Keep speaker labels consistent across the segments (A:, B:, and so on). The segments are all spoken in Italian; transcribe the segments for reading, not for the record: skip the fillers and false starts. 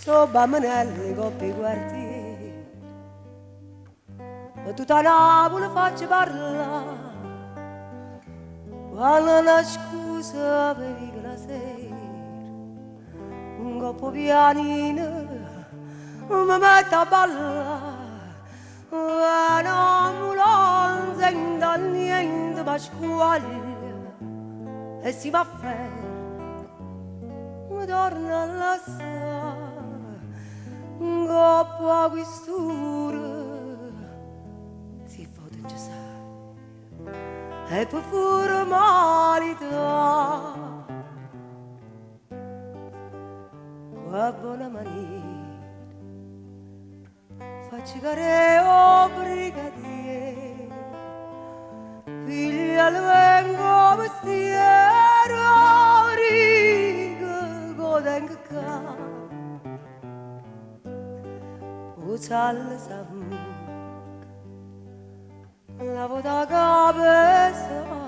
A: So bambanelle coppie quartieri, ma tutta Napoli faccio parlare. Quando la scusa per la sera, un coppo pianino mi metto a ballare. Non sento niente ma squaglia e si va a fare, mi torna a lasciare un coppo a questura, si foto in sa e per formalità qua buona maniera faccio careo brigadiere, figlia al vengo vestiero, riga godenga ca, uccialle samuk, la vota cabeza ma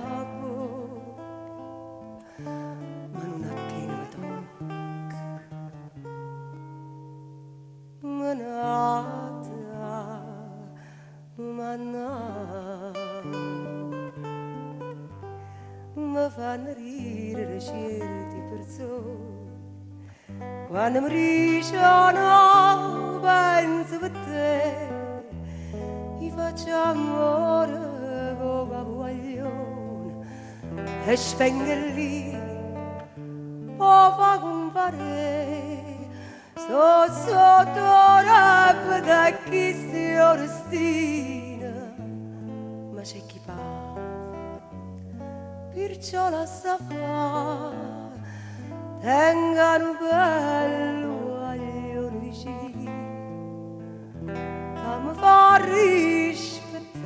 A: non appena mi tocca, mi fanno ridere certe persone quando mi dicono penso per te, gli faccio amore come voglio e spengo lì o fa compare sotto rappa da chi si orestina, ma c'è chi fa perciò la sa fa, tengano bello aglio vicino che mi fa rispettare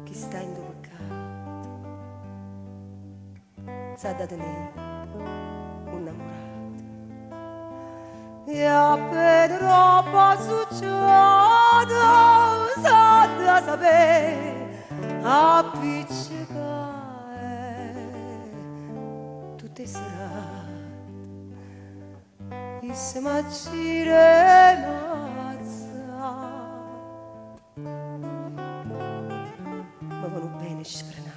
A: chi sta in peccato sa da tenere un innamorato e appena troppo succede sa da sapere appiccicare tutte serate e se m'accire mazza ma vanno bene sfrenate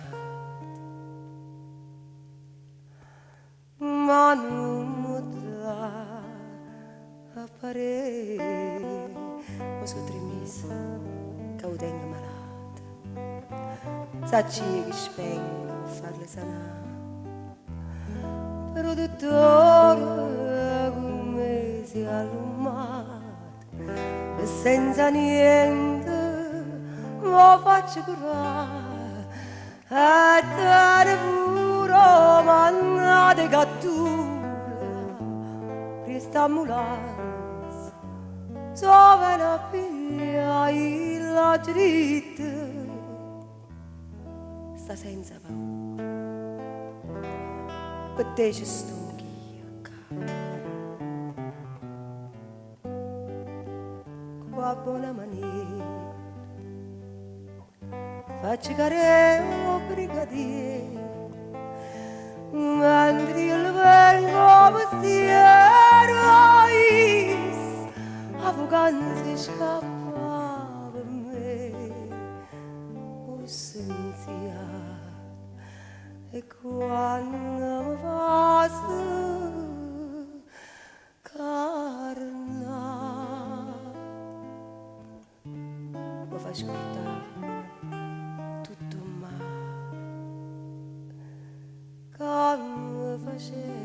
A: ma non mi dà a parere ma sono 3 mesi che lo tengo malato. Sacci che spengo per farle sanare, però dottore come si è allumato e senza niente lo faccio curare e te pure mannate cattura questa ambulanza dove la piglia la dritta sta senza paura, per te ci sto anch'io qua buona maniera, faccio careo brigadiere, mentre io vengo vestiero, a vacanze scappa per me, senza e quando mi passa carna mi fa scordare tutto male che mi faceva